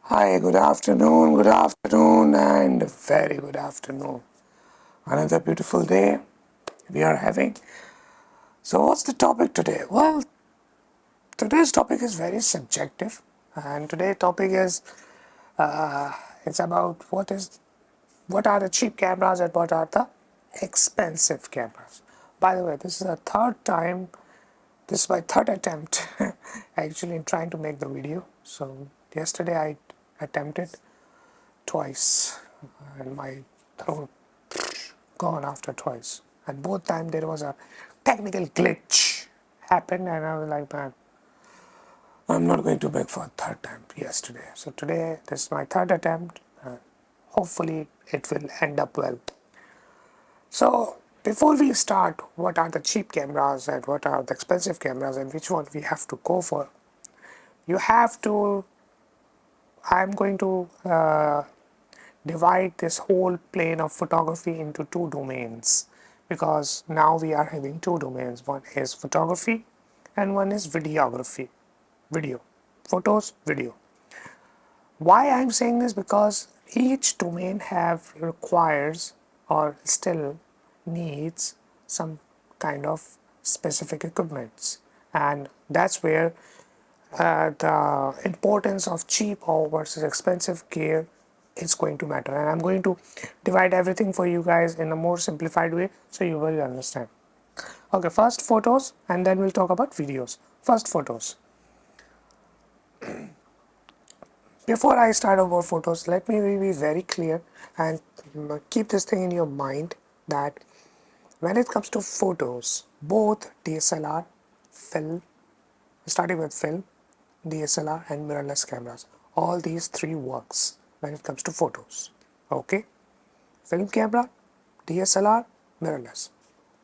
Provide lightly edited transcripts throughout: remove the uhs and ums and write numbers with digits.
Hi, good afternoon, and very good afternoon. Another beautiful day we are having. So, what's the topic today? Well, today's topic is very subjective, and today's topic is it's about what are the cheap cameras and what are the expensive cameras. By the way, this is the third time. This is my third attempt actually in trying to make the video. So yesterday I attempted twice and my throat gone after twice, and both time there was a technical glitch happened, and I was like, man, I'm not going to beg for a third time yesterday. So today this is my third attempt. Hopefully it will end up well. So before we start, what are the cheap cameras and what are the expensive cameras and which one we have to go for, you have to I'm going to divide this whole plane of photography into two domains, because now we are having two domains. One is photography and one is videography. Video. Photos, video. Why I'm saying this? Because each domain have requires or still needs some kind of specific equipments, and that's where the importance of cheap or versus expensive gear is going to matter. And I'm going to divide everything for you guys in a more simplified way so you will understand. Okay, first photos, and then we'll talk about videos. First, photos. Before I start about photos, let me be very clear and keep this thing in your mind that when it comes to photos, both DSLR, film, starting with film, DSLR and mirrorless cameras, all these three works when it comes to photos. Okay, film camera, DSLR, mirrorless,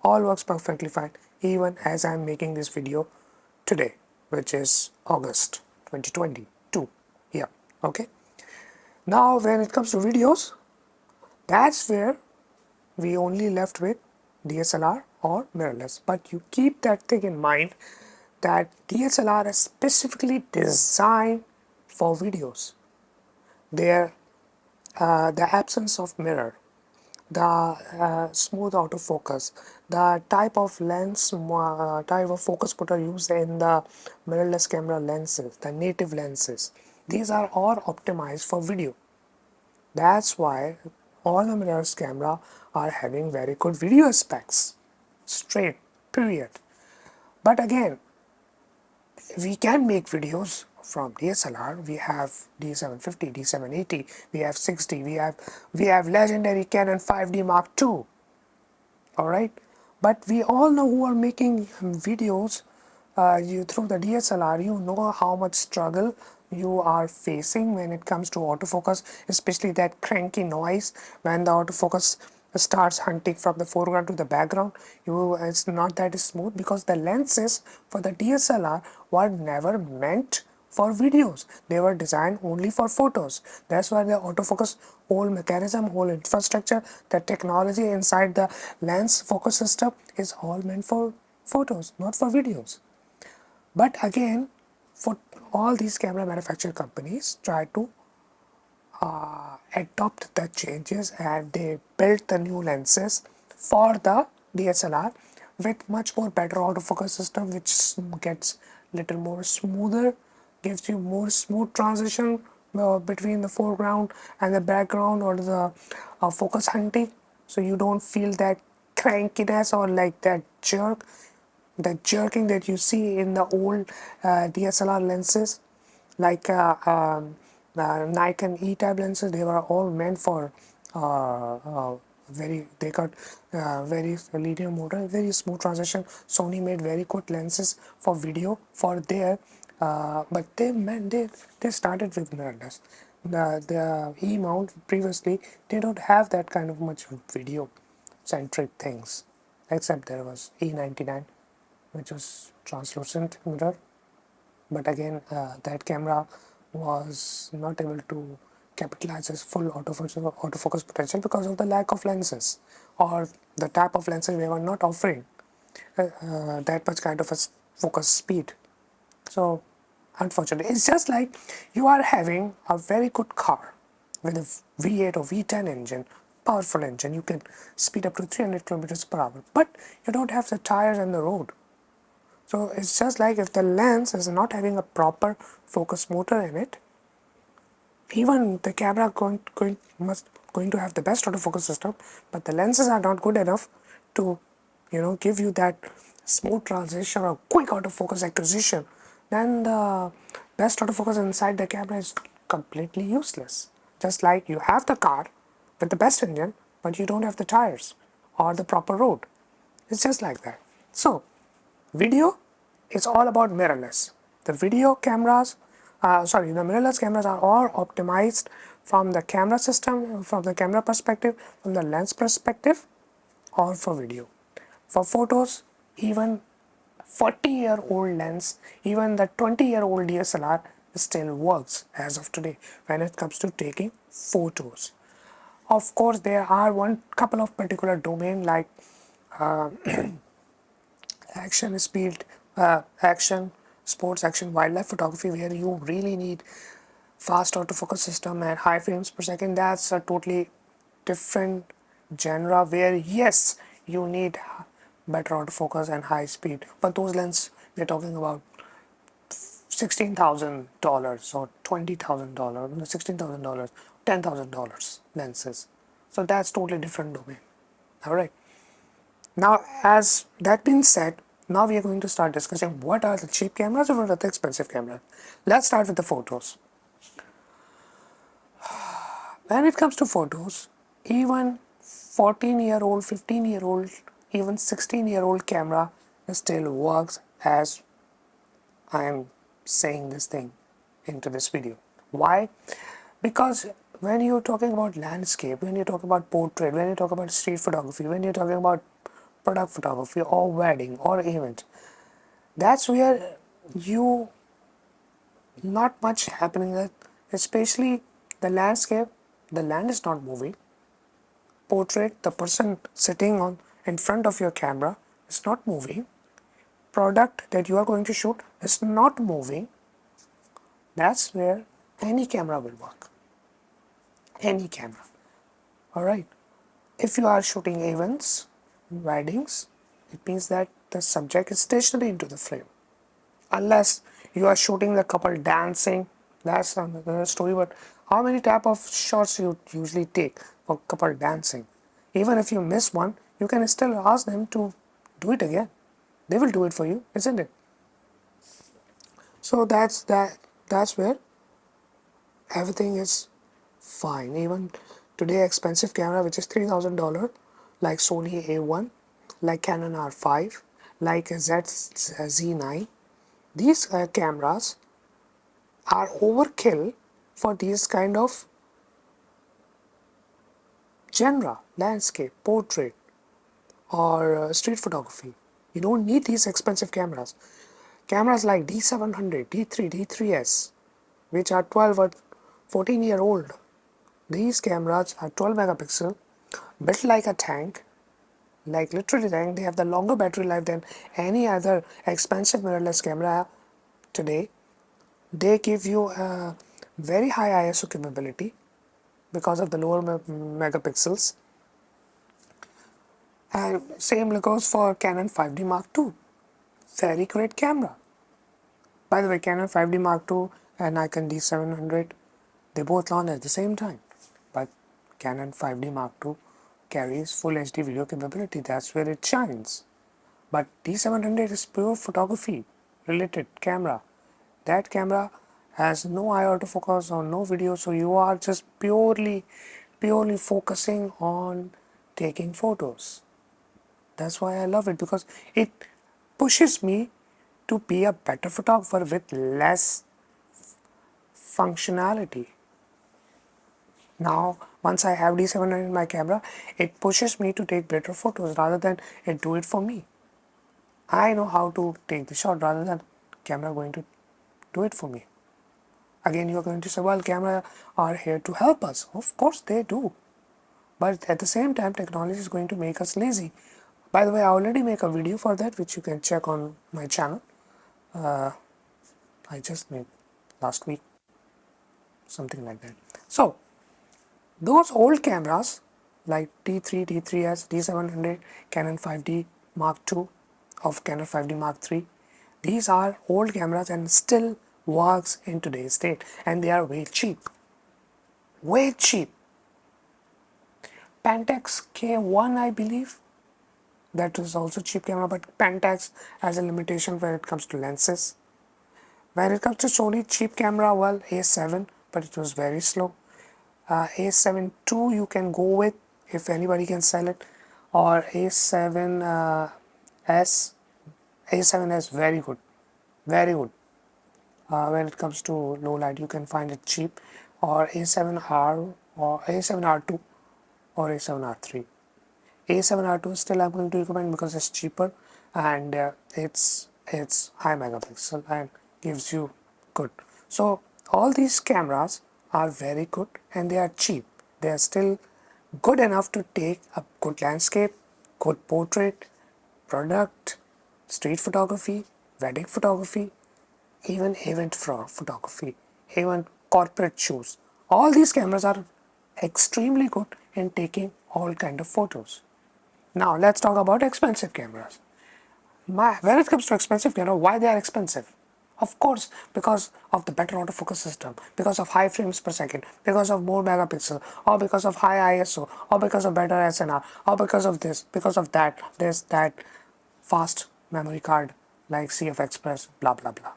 all works perfectly fine, even as I'm making this video today, which is August 2022. Yeah, okay. Now when it comes to videos, that's where we only left with DSLR or mirrorless. But you keep that thing in mind that DSLR is specifically designed for videos. There, the absence of mirror, the smooth autofocus, the type of lens, type of focus putter used in the mirrorless camera lenses, the native lenses, these are all optimized for video. That's why all the mirrorless camera are having very good video specs. Straight, period. But again, we can make videos from DSLR. We have D750, D780, we have 60, we have legendary Canon 5D Mark II. Alright, but we all know who are making videos you through the DSLR, you know how much struggle you are facing when it comes to autofocus, especially that cranky noise when the autofocus starts hunting from the foreground to the background. It's not that smooth because the lenses for the DSLR were never meant for videos. They were designed only for photos. That's why the autofocus whole mechanism, whole infrastructure, the technology inside the lens focus system is all meant for photos, not for videos. But again, for all these camera manufacturer companies try to adopt the changes, and they built the new lenses for the DSLR with much more better autofocus system, which gets little more smoother, gives you more smooth transition between the foreground and the background, or the focus hunting, so you don't feel that crankiness or like that jerk, the jerking that you see in the old DSLR lenses, like Nikon E-type lenses. They were all meant for they got very linear motor, very smooth transition. Sony made very good lenses for video for their, but they started with mirrorless. The E mount previously, they don't have that kind of much video centric things, except there was E99, which was translucent mirror. But again, that camera was not able to capitalize its full autofocus potential because of the lack of lenses, or the type of lenses they were not offering that much kind of a focus speed. So Unfortunately, it's just like you are having a very good car with a V8 or V10 engine, powerful engine. You can speed up to 300 kilometers per hour, but you don't have the tires and the road. So it's just like if the lens is not having a proper focus motor in it, even the camera going to have the best autofocus system, but the lenses are not good enough to give you that smooth transition or quick autofocus acquisition, then the best autofocus inside the camera is completely useless. Just like you have the car with the best engine, but you don't have the tires or the proper road. It's just like that. So video is all about mirrorless. The video cameras, the mirrorless cameras are all optimized from the camera system, from the camera perspective, from the lens perspective, or for video. For photos, even 40-year-old lens, even the 20-year-old DSLR still works as of today when it comes to taking photos. Of course, there are one couple of particular domain like action speed, action, sports action, wildlife photography, where you really need fast autofocus system and high frames per second. That's a totally different genre where yes, you need better autofocus and high speed, but those lenses we're talking about $16,000 or $20,000, $16,000, $10,000 lenses. So that's totally different domain. All right. Now, as that being said, now we are going to start discussing what are the cheap cameras and what are the expensive cameras. Let's start with the photos. When it comes to photos, even 14-year-old, 15-year-old, even 16-year-old camera still works as I am saying this thing into this video. Why? Because when you're talking about landscape, when you're talking about portrait, when you talk about street photography, when you're talking about product photography or wedding or event, that's where you not much happening there, especially the landscape. The land is not moving. Portrait, the person sitting on in front of your camera is not moving. Product that you are going to shoot is not moving. That's where any camera will work. Any camera. Alright. If you are shooting events, weddings, it means that the subject is stationary into the frame. Unless you are shooting the couple dancing, that's another story. But how many type of shots you usually take for couple dancing? Even if you miss one, you can still ask them to do it again. They will do it for you, isn't it? So that's where everything is fine. Even today expensive camera which is $3,000 like Sony A1, like Canon R5, like Z9, these cameras are overkill for these kind of genre, landscape, portrait, or street photography. You don't need these expensive cameras. Cameras like D700, D3, D3S, which are 12 or 14-year-old. These cameras are 12 megapixel, built like a tank, like literally tank. They have the longer battery life than any other expensive mirrorless camera today. They give you a very high ISO capability because of the lower megapixels. And same goes for Canon 5D Mark II. Very great camera. By the way, Canon 5D Mark II and Nikon D700, they both launched at the same time. But Canon 5D Mark II carries full HD video capability. That's where it shines. But D700 is pure photography related camera. That camera has no eye autofocus or no video, so you are just purely focusing on taking photos. That's why I love it, because it pushes me to be a better photographer with less functionality. Now, once I have D700 in my camera, it pushes me to take better photos rather than it do it for me. I know how to take the shot rather than camera going to do it for me. Again, you're going to say, well, camera are here to help us. Of course they do. But at the same time, technology is going to make us lazy. By the way, I already make a video for that, which you can check on my channel. I just made last week, something like that. So those old cameras like D3, D3S, D700, Canon 5D Mark II of Canon 5D Mark III, these are old cameras and still works in today's date, and they are way cheap. Way cheap. Pentax K1, I believe, that is also cheap camera, but Pentax has a limitation when it comes to lenses. When it comes to Sony cheap camera, well, A7, but it was very slow. A7 II you can go with if anybody can sell it, or A7S. A7S very good, very good. When it comes to low light, you can find it cheap, or A7R or A7R2 or A7R3. A7R2 still I'm going to recommend because it's cheaper, and it's high megapixel and gives you good. So all these cameras are very good and they are cheap. They are still good enough to take a good landscape, good portrait, product, street photography, wedding photography, even event photography, even corporate shoots. All these cameras are extremely good in taking all kind of photos. Now let's talk about expensive cameras. When it comes to expensive camera, why they are expensive? Of course, because of the better autofocus system, because of high frames per second, because of more megapixel, or because of high ISO, or because of better SNR, or because of this, because of that, this, that, fast memory card like CF Express, blah blah blah.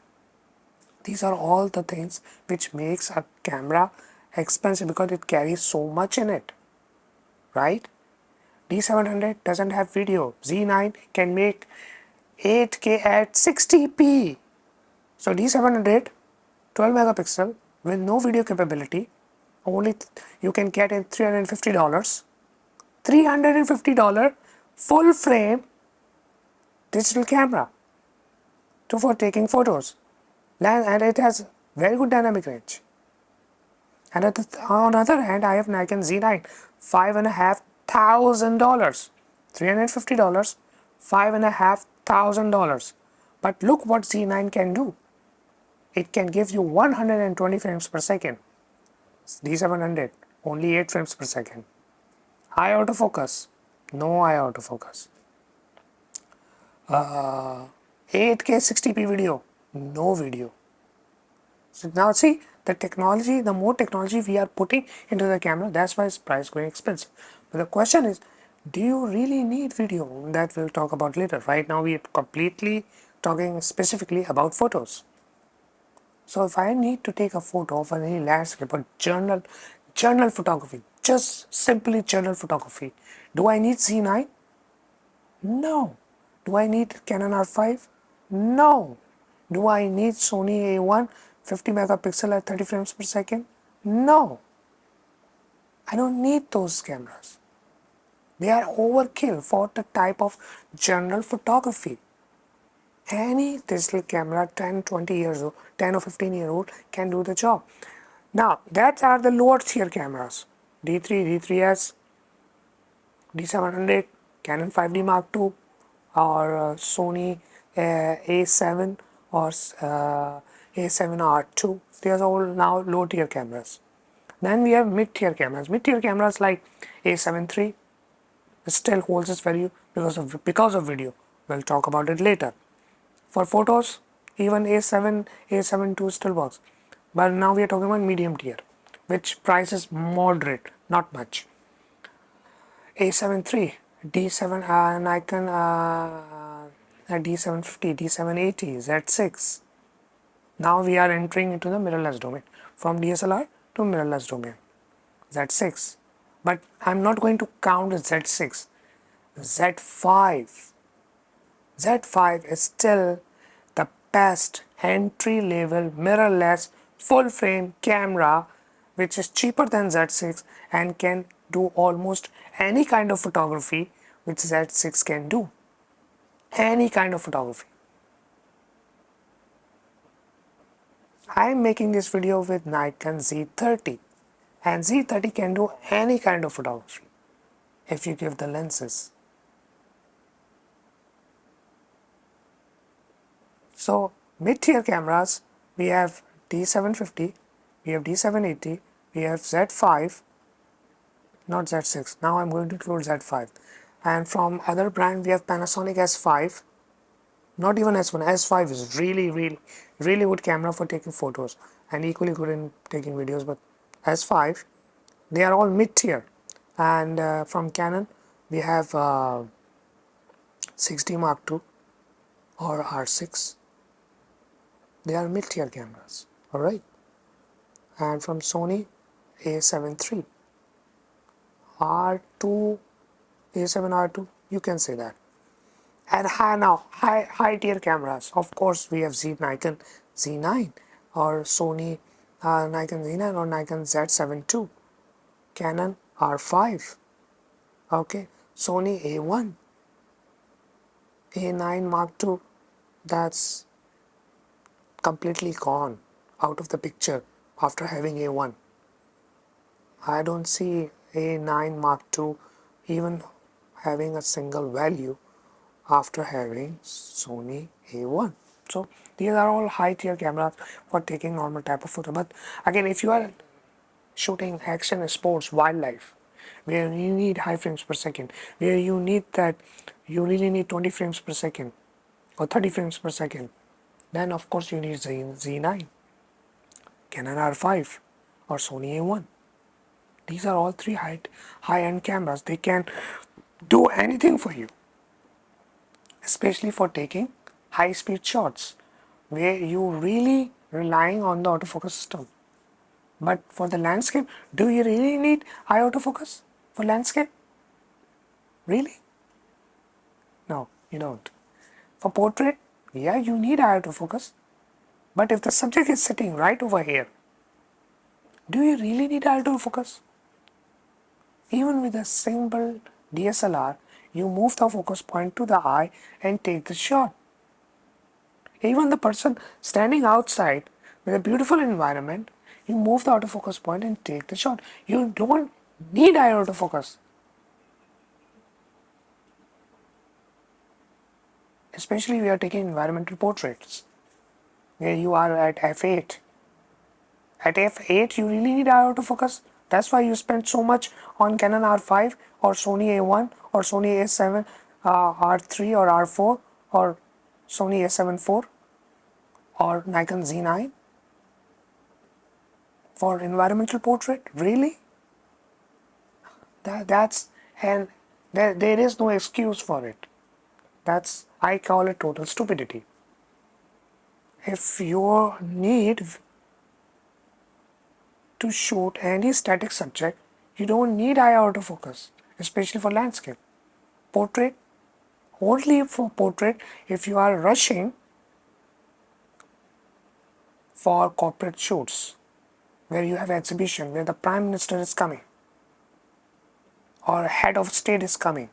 These are all the things which makes a camera expensive because it carries so much in it, right? D700 doesn't have video. Z9 can make 8K at 60p. So D700 12 megapixel with no video capability, only you can get in $350. $350 full frame digital camera for taking photos, and it has very good dynamic range. And on the other hand, I have Nikon Z9, $5,500, $350, $5,500. But look what Z9 can do. It can give you 120 frames per second. D700, only 8 frames per second. High autofocus, no high autofocus. 8K 60p video, no video. So now see, the technology, the more technology we are putting into the camera, that's why its price going expensive. But the question is, do you really need video? That we'll talk about later. Right now we are completely talking specifically about photos. So if I need to take a photo of any landscape or journal photography, just simply journal photography, do I need Z9? No. Do I need Canon R5? No. Do I need Sony A1 50 megapixel at 30 frames per second? No. I don't need those cameras. They are overkill for the type of journal photography. Any digital camera 10, 20 years old, 10 or 15-year-old can do the job. Now, that are the lower tier cameras. D3, D3S, D700, Canon 5D Mark II, or Sony A7 or A7R2. These are all now low tier cameras. Then we have mid tier cameras. Mid tier cameras like A7 III still holds its value because of video. We'll talk about it later. For photos, even A7, A7 II still works. But now we are talking about medium tier, which price is moderate, not much. A7 III, D7 Nikon D750, D780, Z6. Now we are entering into the mirrorless domain. From DSLR to mirrorless domain. Z6. But I'm not going to count Z6. Z5. Z5 is still the best entry-level mirrorless full-frame camera, which is cheaper than Z6 and can do almost any kind of photography which Z6 can do. Any kind of photography. I am making this video with Nikon Z30, and Z30 can do any kind of photography if you give the lenses. So mid-tier cameras we have D750, we have D780, we have Z5, not Z6. Now I'm going to include Z5. And from other brand, we have Panasonic S5, not even S1. S5 is really good camera for taking photos and equally good in taking videos. But S5, they are all mid-tier. And from Canon, we have 6D Mark II or R6. They are mid-tier cameras. All right. And from Sony, A7 III, R2, A7 R2. You can say that. And high tier cameras. Of course, we have Nikon Z9 or Sony Nikon Z9 or Nikon Z7 II, Canon R5, okay, Sony A1, A9 Mark II. That's completely gone out of the picture after having A1. I don't see A9 Mark II even having a single value after having Sony A1. So these are all high tier cameras for taking normal type of photo. But again, if you are shooting action, sports, wildlife, where you need high frames per second, where you need that, you really need 20 frames per second or 30 frames per second, then of course you need Z9, Canon R5 or Sony A1. These are all three high-end cameras. They can do anything for you, especially for taking high-speed shots where you really relying on the autofocus system. But for the landscape, do you really need high autofocus for landscape? Really? No, you don't. For portrait, yeah, you need high autofocus. But if the subject is sitting right over here, do you really need high autofocus? Even with a simple DSLR, you move the focus point to the eye and take the shot. Even the person standing outside with a beautiful environment, you move the autofocus point and take the shot. You don't need high autofocus. Especially we are taking environmental portraits where you are at f8. At f8 you really need high autofocus. That's why you spend so much on Canon R5 or Sony A1 or Sony A7 R3 or R4 or Sony A7 IV or Nikon Z9 for environmental portrait. Really? That's and there is no excuse for it. That's, I call it total stupidity. If you need to shoot any static subject, you don't need high autofocus, especially for landscape. Portrait, only for portrait if you are rushing for corporate shoots, where you have exhibition, where the Prime Minister is coming, or head of state is coming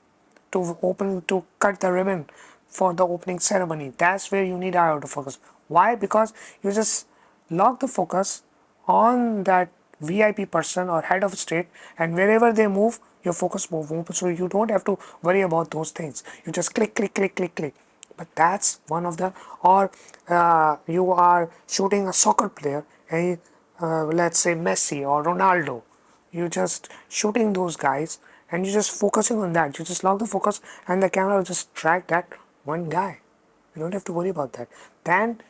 to cut the ribbon for the opening ceremony. That's where you need high autofocus. Why? Because you just lock the focus on that VIP person or head of state, and wherever they move, your focus move. So you don't have to worry about those things. You just click, click, click, click, click. But that's one of the, or you are shooting a soccer player, and let's say Messi or Ronaldo. You just shooting those guys and you just focusing on that. You just lock the focus and the camera will just track that one guy. You don't have to worry about that. Then,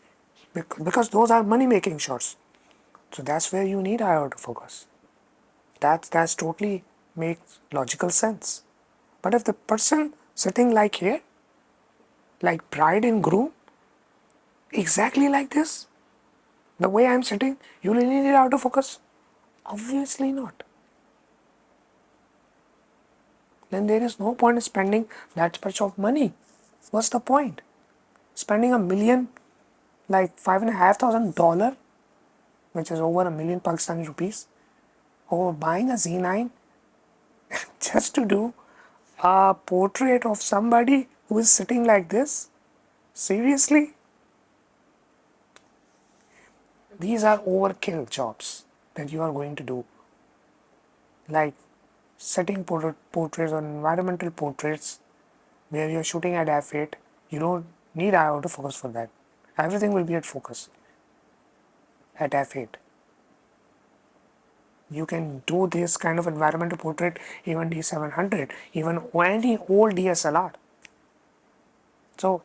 because those are money making shots, so that's where you need high autofocus. That's totally makes logical sense. But if the person sitting like here, like bride and groom, exactly like this, the way I'm sitting, you really need autofocus? Obviously not. Then there is no point in spending that much of money. What's the point? Spending a million, like $5,500, which is over a million Pakistani rupees, or buying a Z9 just to do a portrait of somebody who is sitting like this? Seriously? These are overkill jobs that you are going to do. Like setting portraits or environmental portraits where you're shooting at f8, you don't need autofocus for that. Everything will be at focus. at f8. You can do this kind of environmental portrait even D700, even any old DSLR. So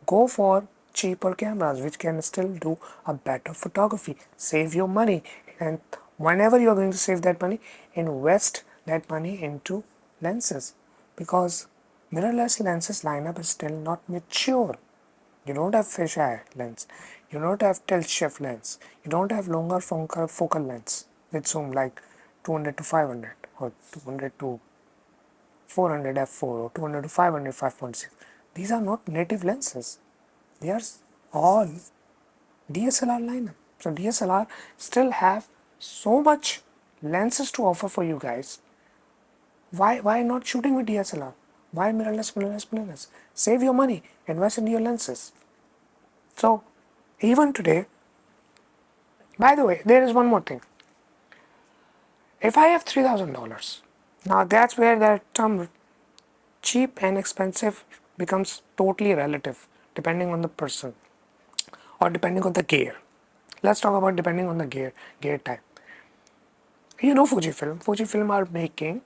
go for cheaper cameras which can still do a better photography. Save your money, and whenever you are going to save that money, invest that money into lenses, because mirrorless lenses lineup is still not mature. You don't have fisheye lens, you don't have tilt shift lens, you don't have longer focal lengths with zoom like 200 to 500 or 200 to 400 f4 or 200 to 500 5.6. These are not native lenses. They are all DSLR lineup. So DSLR still have so much lenses to offer for you guys. Why not shooting with DSLR? Why mirrorless? Save your money, invest in your lenses. So even today, by the way, there is one more thing. If I have $3,000, now that's where the term cheap and expensive becomes totally relative depending on the person or depending on the gear. Let's talk about depending on the gear type. You know Fujifilm are making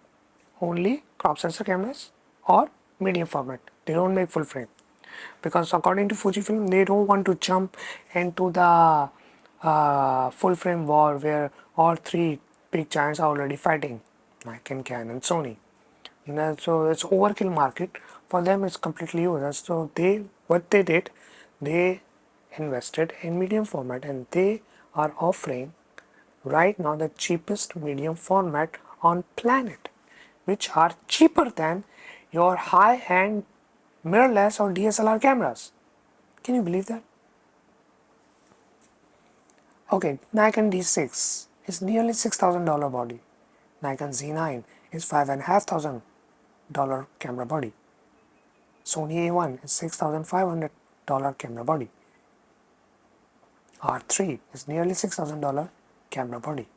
only crop sensor cameras or medium format. They don't make full frame because according to Fujifilm they don't want to jump into the full frame war where all three big giants are already fighting, Nikon, Canon, Sony. So it's overkill market for them. It's completely useless. So what they did, they invested in medium format, and they are offering right now the cheapest medium format on planet, which are cheaper than your high-end mirrorless or DSLR cameras. Can you believe that? Okay, Nikon D6 is nearly $6,000 body. Nikon Z9 is $5,500 camera body. Sony A1 is $6,500 camera body. R3 is nearly $6,000 camera body.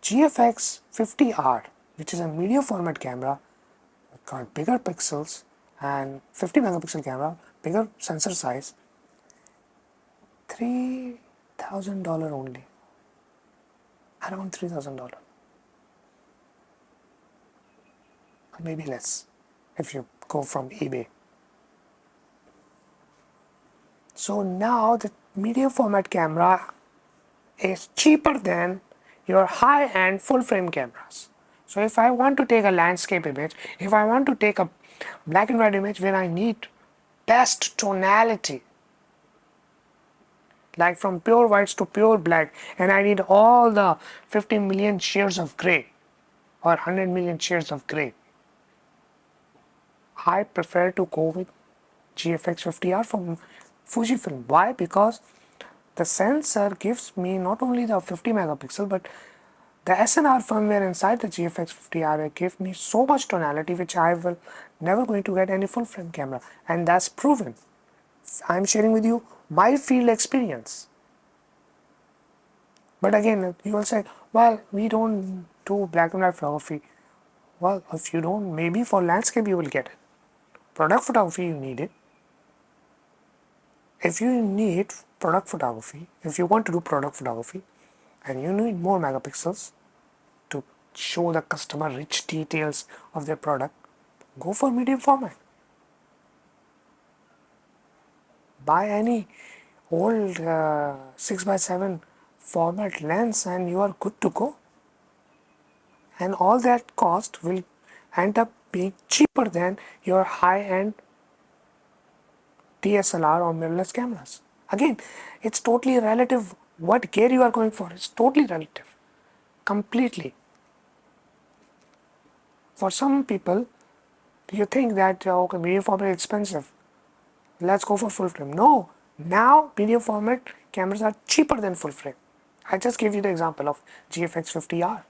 GFX 50R, which is a medium format camera, got bigger pixels and 50 megapixel camera, bigger sensor size, $3,000 only, around $3,000, or maybe less if you go from eBay. So now the medium format camera is cheaper than your high-end full-frame cameras. So if I want to take a landscape image, if I want to take a black and white image where I need best tonality, like from pure whites to pure black, and I need all the 50 million shades of gray or 100 million shades of gray, I prefer to go with GFX 50R from Fujifilm. Why? Because the sensor gives me not only the 50 megapixel but the SNR firmware inside the GFX 50R gave me so much tonality which I will never going to get any full frame camera, and that's proven. I'm sharing with you my field experience. But again, you will say, well, we don't do black and white photography. Well, if you don't, maybe for landscape you will get it. Product photography you need it. If you need product photography, if you want to do product photography and you need more megapixels to show the customer rich details of their product, go for medium format. Buy any old 6x7 format lens and you are good to go. And all that cost will end up being cheaper than your high-end DSLR or mirrorless cameras. Again, it's totally relative what gear you are going for. It's totally relative. Completely. For some people, you think that okay, medium format is expensive. Let's go for full frame. No, now medium format cameras are cheaper than full frame. I just gave you the example of GFX 50R.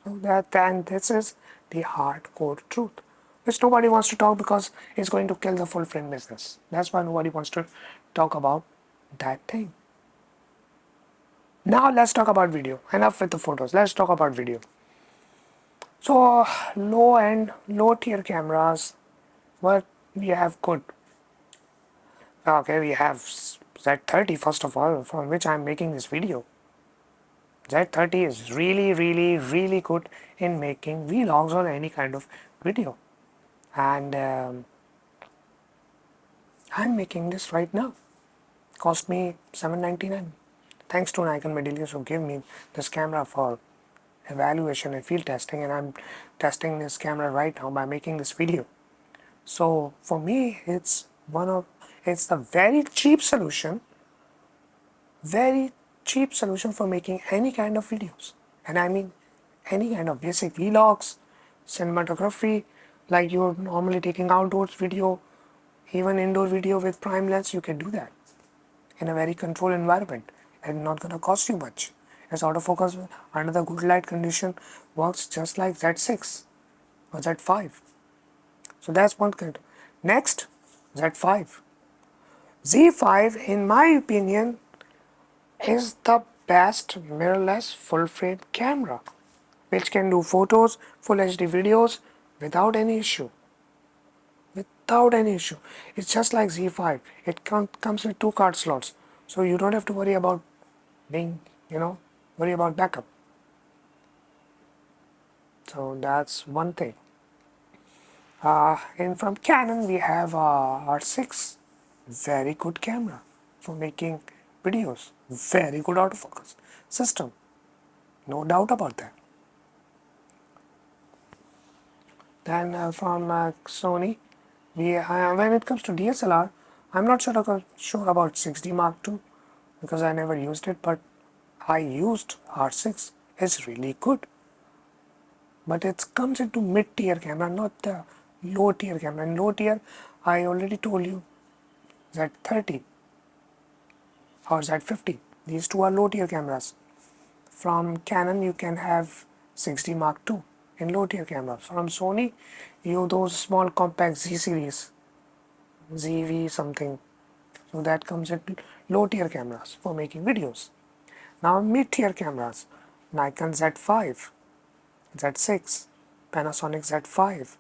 So and this is the hardcore truth, which nobody wants to talk because it's going to kill the full frame business. That's why nobody wants to talk about that thing. Now let's talk about video. Enough with the photos. Let's talk about video. So low tier cameras, what we have good. Okay, we have Z30 first of all, from which I'm making this video. Z30 is really good in making vlogs or any kind of video, and I'm making this right now. Cost me $799. Thanks to Nikon Medelius who gave me this camera for evaluation and field testing, and I'm testing this camera right now by making this video. So for me, it's a very cheap solution for making any kind of videos, and I mean any kind of basic vlogs, cinematography, like you're normally taking outdoors video, even indoor video with prime lens. You can do that in a very controlled environment and not gonna cost you much. As autofocus under the good light condition works just like Z6 or Z5. So that's one kind. Next, Z5. Z5, in my opinion, is the best mirrorless full frame camera, which can do photos, full HD videos without any issue. Without any issue. It's just like Z5. It comes with two card slots, so you don't have to worry about being, worry about backup. So that's one thing. And from Canon we have R6, very good camera for making videos, very good autofocus system, no doubt about that. Then from Sony, when it comes to DSLR, I'm not sure about 6D Mark II because I never used it, but I used R6. It's really good, but it comes into mid-tier camera, not the low-tier camera. In low-tier, I already told you Z30 or Z50. These two are low-tier cameras. From Canon, you can have 6D Mark II in low-tier cameras. From Sony, you those small compact Z series, ZV something. So that comes in low-tier cameras for making videos. Now mid-tier cameras, Nikon Z5, Z6, Panasonic Z5,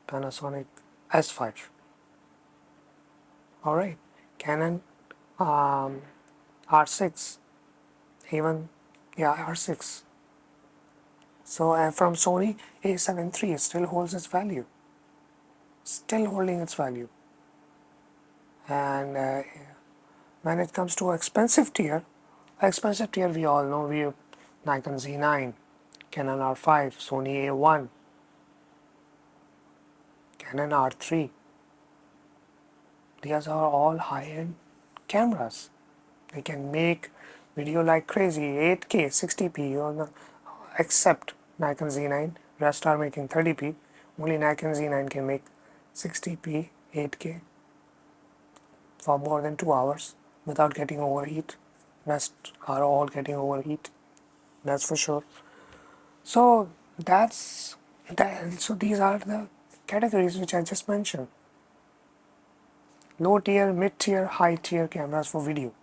Panasonic S5. Alright, Canon R6, even, R6. So from Sony, A7 III still holds its value, still holding its value. And when it comes to expensive tier we all know, we have Nikon Z9, Canon R5, Sony A1, Canon R3. These are all high-end cameras. They can make video like crazy, 8K, 60p, except Nikon Z9. Rest are making 30p. Only Nikon Z9 can make 60p, 8K for more than 2 hours without getting overheat. Rest are all getting overheat, that's for sure. So that's that. So these are the categories which I just mentioned: low tier, mid tier, high tier cameras for video.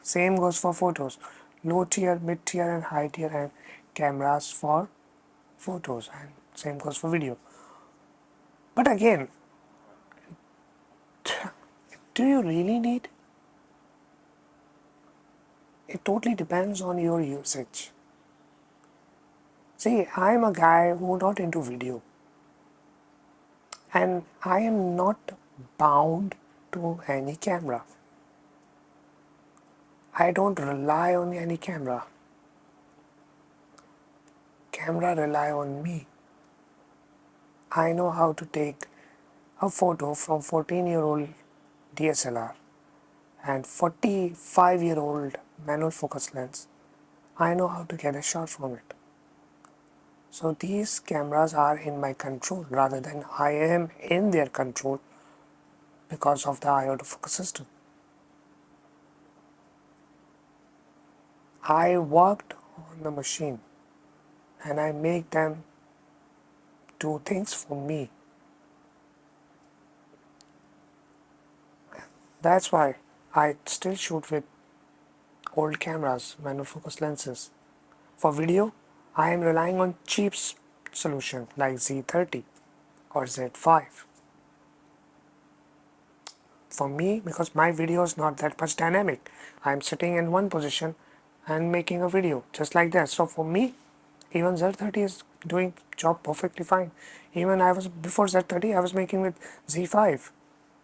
Same goes for photos: low tier, mid tier, and high tier and cameras for photos, and same goes for video. But again, do you really need? It totally depends on your usage. See, I'm a guy who not into video, and I am not bound to any camera. I don't rely on any camera. Camera rely on me. I know how to take a photo from 14-year-old DSLR and 45-year-old manual focus lens. I know how to get a shot from it. So these cameras are in my control rather than I am in their control because of the autofocus system. I worked on the machine and I make them do things for me. That's why I still shoot with old cameras, manual focus lenses. For video, I am relying on cheap solution like Z30 or Z5. for me, because my video is not that much dynamic, I'm sitting in one position and making a video just like that. So for me, even Z30 is doing job perfectly fine. Even I was before Z30, I was making with Z5.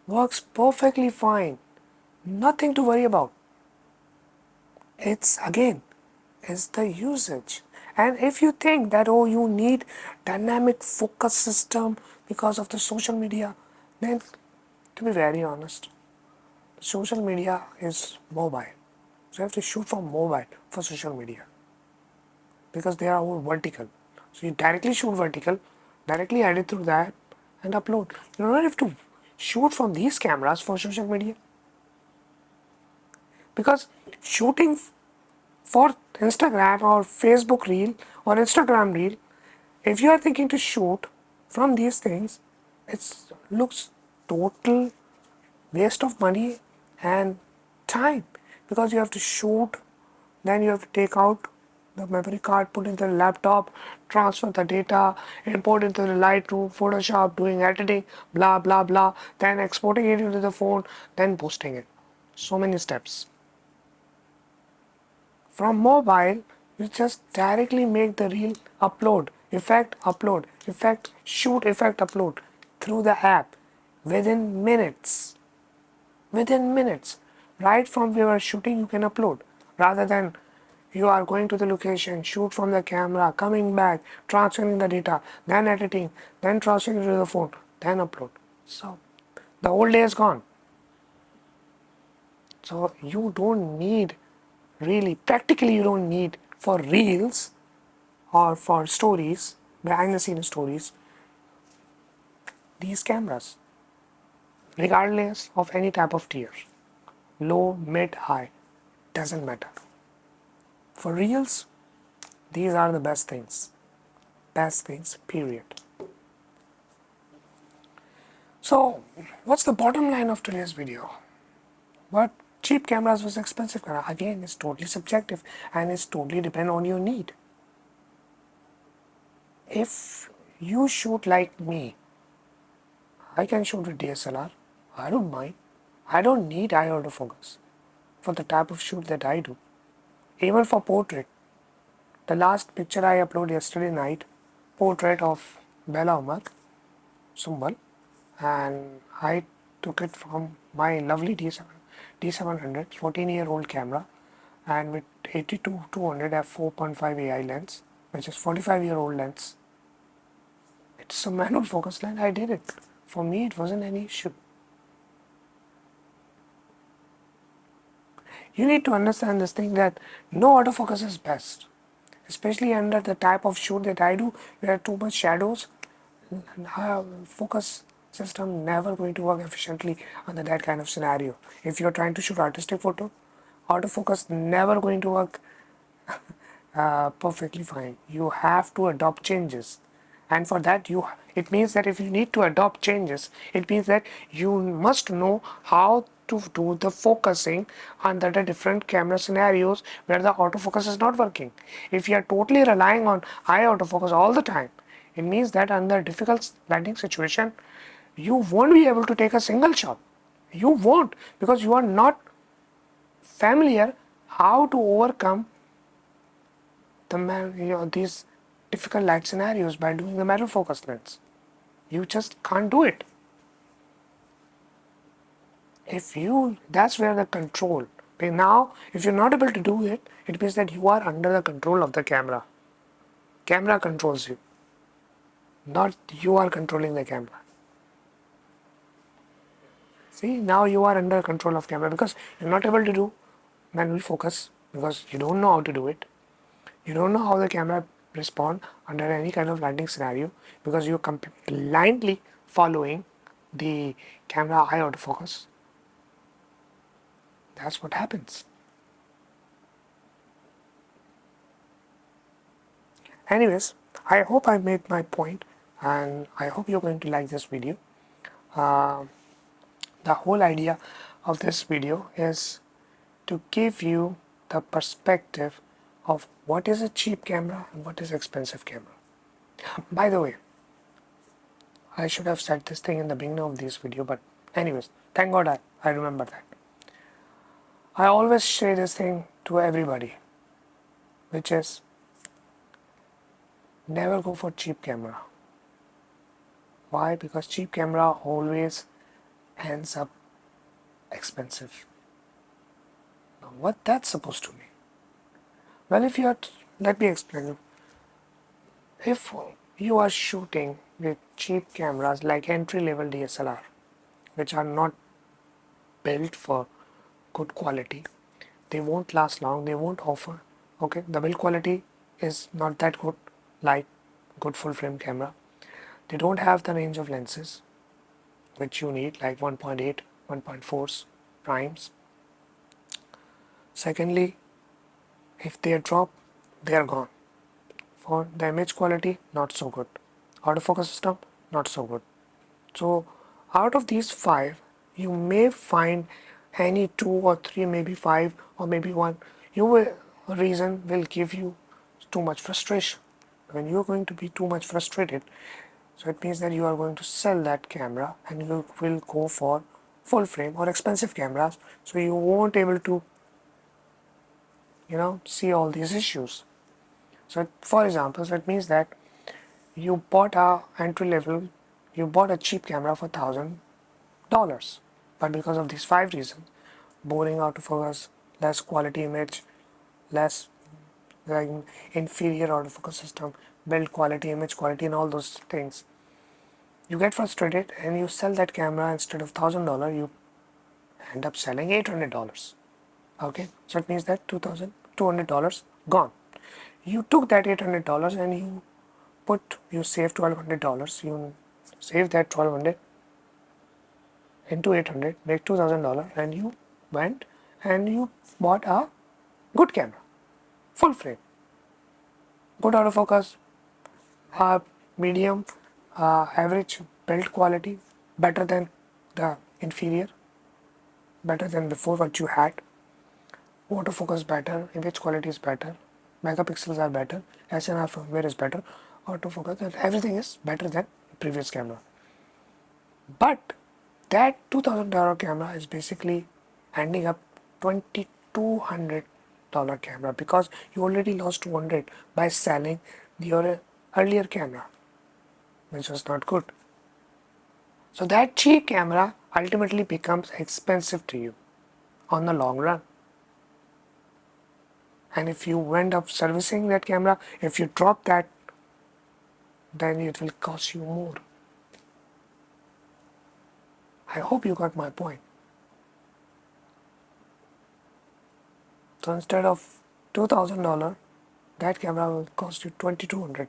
Works perfectly fine. Nothing to worry about. It's again, is the usage. And if you think that, oh, you need dynamic focus system because of the social media, then to be very honest, social media is mobile. So you have to shoot from mobile for social media because they are all vertical. So you directly shoot vertical, directly edit through that and upload. You don't have to shoot from these cameras for social media because shooting for Instagram or Facebook reel or Instagram reel, if you are thinking to shoot from these things, it looks total waste of money and time because you have to shoot, then you have to take out the memory card, put in the laptop, transfer the data, import into the Lightroom, Photoshop, doing editing, blah blah blah, then exporting it into the phone, then posting it. So many steps. From mobile, you just directly make the reel, upload, effect, shoot, effect, upload through the app within minutes. Within minutes, right from where you are shooting, you can upload rather than you are going to the location, shoot from the camera, coming back, transferring the data, then editing, then transferring it to the phone, then upload. So the old day is gone. So you don't need, really, practically you don't need for reels or for stories, behind the scenes stories, these cameras, regardless of any type of tier, low, mid, high, doesn't matter. For reels, these are the best things. Best things, period. So, what's the bottom line of today's video? What cheap cameras versus expensive camera? Again, it's totally subjective and it's totally depend on your need. If you shoot like me, I can shoot with DSLR. I don't mind. I don't need eye autofocus for the type of shoot that I do. Even for portrait. The last picture I uploaded yesterday night, portrait of Bella Umar, Sumbal, and I took it from my lovely D700 14-year-old camera, and with 82-200 f4.5 AI lens, which is 45-year-old lens. It's a manual focus lens. I did it. For me, it wasn't any issue. You need to understand this thing that no autofocus is best, especially under the type of shoot that I do, where too much shadows. Focus system never going to work efficiently under that kind of scenario. If you're trying to shoot artistic photo, autofocus never going to work perfectly fine. You have to adopt changes, and for that it means that if you need to adopt changes, it means that you must know how to do the focusing under the different camera scenarios where the autofocus is not working. If you are totally relying on high autofocus all the time, it means that under difficult lighting situation, you won't be able to take a single shot. You won't, because you are not familiar how to overcome these difficult light scenarios by doing the metal focus lens. You just can't do it. That's where the control. But now, if you're not able to do it, it means that you are under the control of the camera. Camera controls you, not you are controlling the camera. See, now you are under control of camera because you're not able to do manual focus because you don't know how to do it. You don't know how the camera respond under any kind of lighting scenario because you're blindly following the camera eye autofocus. That's what happens. Anyways, I hope I made my point and I hope you're going to like this video. The whole idea of this video is to give you the perspective of what is a cheap camera and what is expensive camera. By the way, I should have said this thing in the beginning of this video, but Anyways, thank God I remember that. I always say this thing to everybody, which is never go for cheap camera. Why? Because cheap camera always ends up expensive. Now, what that's supposed to mean? Well, if you are, let me explain. If you are shooting with cheap cameras like entry-level DSLR, which are not built for good quality, they won't last long, they won't offer. Okay, the build quality is not that good like good full frame camera. They don't have the range of lenses which you need like 1.8, 1.4s primes. Secondly, if they drop, they are gone. For the image quality, not so good. Autofocus system, not so good. So out of these five, you may find any two or three, maybe five or maybe one. A reason will give you too much frustration. When you are going to be too much frustrated, so it means that you are going to sell that camera and you will go for full frame or expensive cameras. So you won't able to see all these issues. So for example, so it means that you bought a entry level, you bought a cheap camera for $1,000, but because of these five reasons, boring autofocus, less quality image, less like inferior autofocus system, build quality, image quality, and all those things, you get frustrated and you sell that camera. Instead of $1,000, you end up selling $800. Okay, so it means that $2,200 gone. You took that $800 and you saved $1,200. You save that 1,200 into 800, make $2,000, and you went and you bought a good camera, full frame, good autofocus, medium, average build quality, better than the inferior, better than before what you had. Autofocus better, image quality is better, megapixels are better, SNR firmware is better, autofocus, and everything is better than previous camera. But that $2,000 camera is basically ending up $2,200 camera because you already lost 200 by selling your earlier camera, which was not good. So that cheap camera ultimately becomes expensive to you on the long run. And if you end up servicing that camera, if you drop that, then it will cost you more. I hope you got my point. So instead of $2,000, that camera will cost you $2,200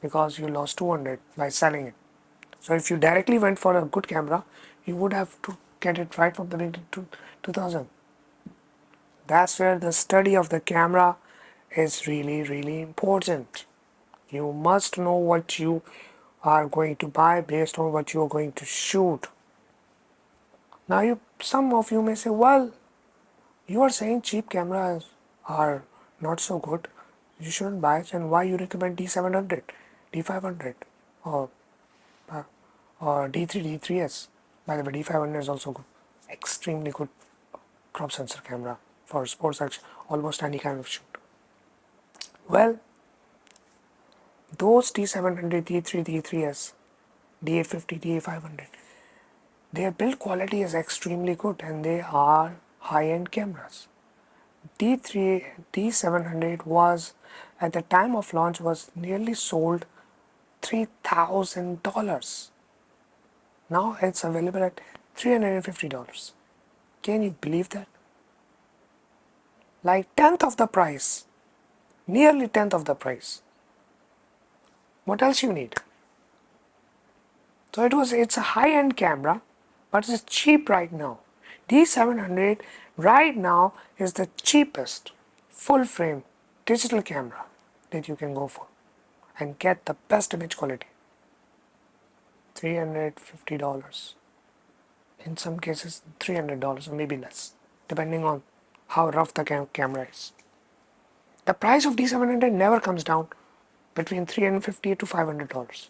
because you lost 200 by selling it. So if you directly went for a good camera, you would have to get it right from the beginning to 2000. That's where the study of the camera is really, really important. You must know what you are going to buy based on what you are going to shoot. Now, some of you may say, well, you are saying cheap cameras are not so good. You shouldn't buy it, and why you recommend D700, D500, or uh, or D3, D3S. By the way, D500 is also good. Extremely good crop sensor camera for sports action, almost any kind of shoot. Well, those D700, D3, D3S, D850, D500, their build quality is extremely good and they are high-end cameras. D3, D700 was at the time of launch was nearly sold $3,000. Now it's available at $350. Can you believe that? Like tenth of the price, nearly tenth of the price. What else you need? So it's a high-end camera, but it's cheap right now. D700 right now is the cheapest full-frame digital camera that you can go for and get the best image quality. $350. In some cases, $300 or maybe less, depending on how rough the camera is. The price of D700 never comes down between $350 to $500.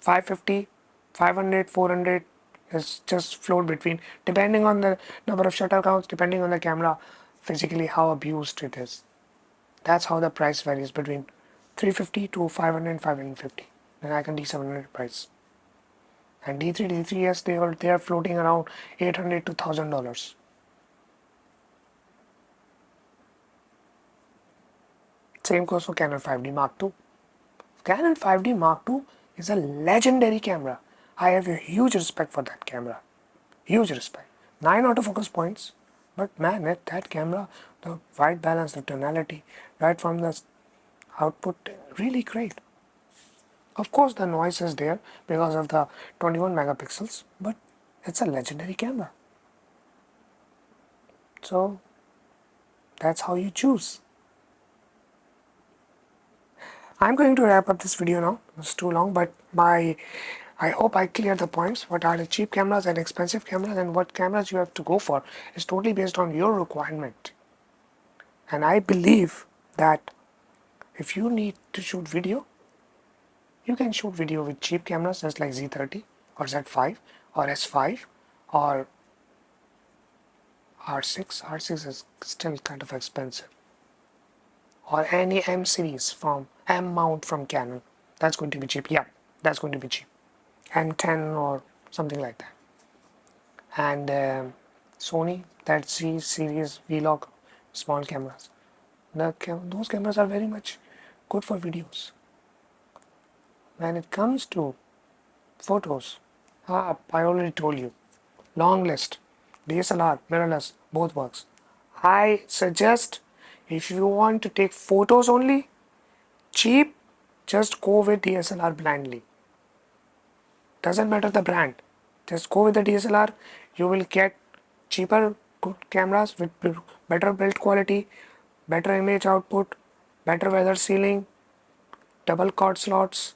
$550 500, 400 is just float between, depending on the number of shutter counts, depending on the camera, physically how abused it is. That's how the price varies between 350 to 500, 550. Then Nikon D700 price. And D3, D3S, they are floating around $800 to $1,000. Same goes for Canon 5D Mark II. Canon 5D Mark II is a legendary camera. I have a huge respect for that camera. Huge respect. 9 autofocus points. But man, that camera, the white balance, the tonality, right from the output, really great. Of course, the noise is there because of the 21 megapixels, but it's a legendary camera. So that's how you choose. I'm going to wrap up this video now. It's too long, but I hope I cleared the points. What are the cheap cameras and expensive cameras, and what cameras you have to go for is totally based on your requirement. And I believe that if you need to shoot video, you can shoot video with cheap cameras just like Z30 or Z5 or S5 or R6. R6 is still kind of expensive. Or any M series from M mount from Canon. That's going to be cheap. Yeah, that's going to be cheap. M10 or something like that. And Sony, that Z series Vlog small cameras. Those cameras are very much good for videos. When it comes to photos, I already told you, long list, DSLR, mirrorless, both works. I suggest if you want to take photos only, cheap, just go with DSLR blindly. Doesn't matter the brand, just go with the DSLR. You will get cheaper good cameras with better build quality, better image output, better weather sealing, double card slots,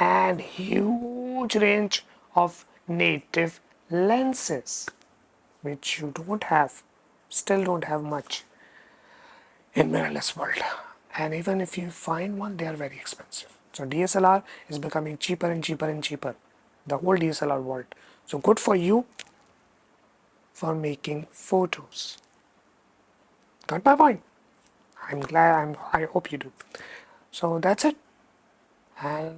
and huge range of native lenses, which you don't have, still don't have much in mirrorless world. And even if you find one, they are very expensive. So DSLR is becoming cheaper and cheaper and cheaper, the whole DSLR world. So good for you for making photos. Got my point? I hope you do. So that's it, and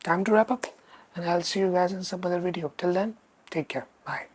time to wrap up, and I'll see you guys in some other video. Till then, take care. Bye.